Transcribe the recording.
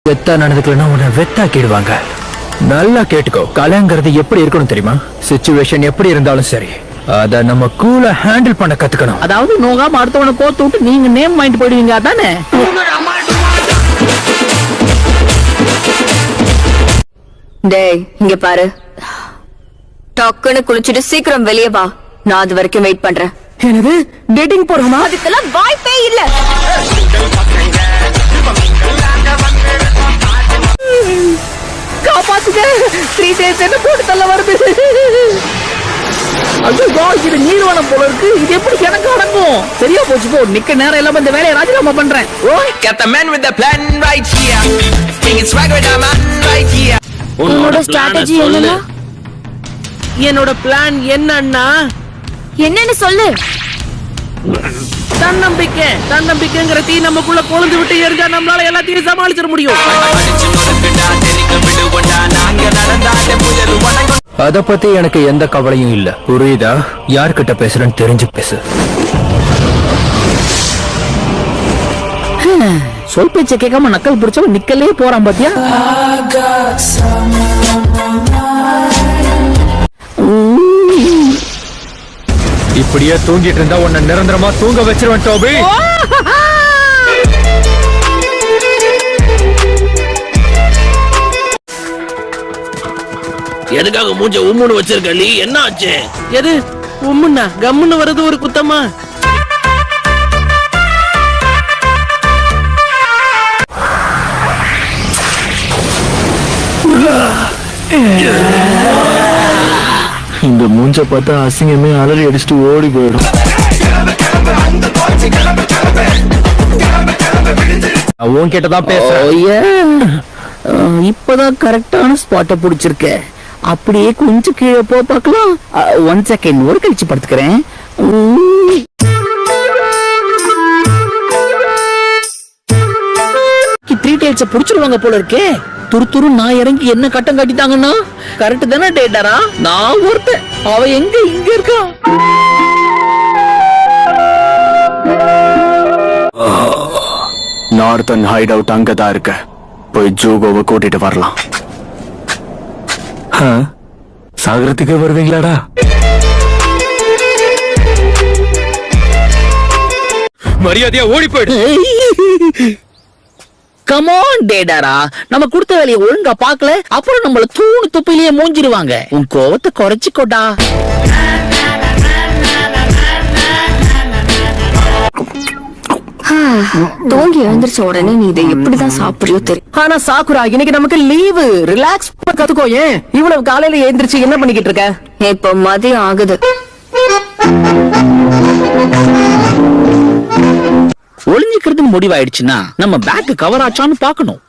வெத்தா நடந்துக்கலன்னா உன்னை வெத்தாக்கிடுவாங்க. நல்லா கேட்டுக்கோ, கலைங்கிறது எப்படி இருக்கணும் தெரியுமா? சிச்சுவேஷன் எப்படி இருந்தாலும் சரி, அத நம்ம கூலா ஹேண்டில் பண்ண கத்துக்கணும். அதாவது நோகாம அடுத்தவனை கோத்து விட்டு நீங்க நேம் வாங்கிட்டு போயிடுவீங்க அதானே? டேய் இங்க பாரு, டக்குன்னு குளிச்சுட்டு சீக்கிரம் வெளியே வா. நான் அது வரைக்கும் வெயிட் பண்றேன். என்னது டேட்டிங் போறோமா? அதுக்கெல்லாம் வாய்ப்பே இல்ல. காப்பாத்துங்க, 3 days என்ன போட்டு தள்ள வருது. ஐயோ இது நீர்வனம் போல இருக்கு. இது எப்படி எனக்கு அடங்கும்? சரியா போச்சு போ. நிக்க நேரம் இல்லாம இந்த வேலையை ராஜினாமா பண்றேன். Got the man with the plan right here. King is swag with the man right here. உன்னோட ஸ்ட்ராட்டஜி என்னன்னா? என்னோட பிளான் என்னன்னா என்னன்னு சொல்லு. தன்னம்பிக்கைங்கிற தீ நமக்குள்ள கொழுந்து விட்டு எரிஞ்சா நம்மளால எல்லாத்தையும் சமாளிச்சிட முடியும். அத பத்தி எனக்கு எந்த கவலையும் இல்ல, புரியுதா? யார்கிட்ட பேசுறேன்னு தெரிஞ்சு பேசு. சொல் பேச்ச கேட்காம நக்கல் பிடிச்சவன் நிக்கலே போறான் பாத்தியா? இப்படியே தூங்கிட்டு இருந்தா உன்னை நிரந்தரமா தூங்க வச்சிருவேன் டோபி. எதுக்காக மூஞ்ச உம்முன்னு வச்சிருக்க நீ? என்ன ஆச்சு? எது உம்முன்னா கம்முன்னு வருது ஒரு குத்தமா? இந்த மூஞ்ச பார்த்தா அசிங்கமே அலறி அடிச்சுட்டு ஓடி போயிடும். உன்கிட்டதான் பேசுறேன். இப்பதான் கரெக்டான ஸ்பாட்ட புடிச்சிருக்க. அப்படியே கொஞ்சம் கீழே போ பார்க்கலாம். 1 செகண்ட் ஒரு கழிச்சு படுத்துக்கிறேன். த்ரீ டைல்ஸ புடிச்சிருவாங்க போல இருக்கே. துரு நான் இறங்கி என்ன கட்டம் கட்டிட்டாங்கன்னா கரெக்ட் தானே டேட்டாரா? நான் ஒருத்தன், அவ எங்க இங்க இருக்கா? நார்த்தன் ஹைட் அவுட் அங்கதான் இருக்க. போய் ஜூகோவை கூட்டிட்டு வரலாம். சாகரத்துக்கு வருவீங்களாடா? மரியாதையா ஓடி போயிடு. கமான் டேடாரா, நம்ம கொடுத்த வேலையை ஒழுங்கா பாக்கல, அப்புறம் நம்மள தூணு துப்பிலேயே மூஞ்சிருவாங்க. உன் கோவத்தை குறைச்சிக்கோடா. தூங்கி எழுந்திரிச்ச உடனே நீ இதை எப்படிதான் சாப்பிடுறியோ தெரியும். ஆனா சாக்குரா, இன்னைக்கு நமக்கு லீவு. ரிலாக்ஸ் கத்துக்கோ. ஏன் இவ்வளவு காலையில எழுந்திரிச்சு என்ன பண்ணிக்கிட்டு இருக்க? இப்ப மதியம் ஆகுது. ஒளிஞ்சிக்கிறது முடிவாயிடுச்சுன்னா நம்ம பேக் கவர் ஆச்சான்னு பாக்கணும்.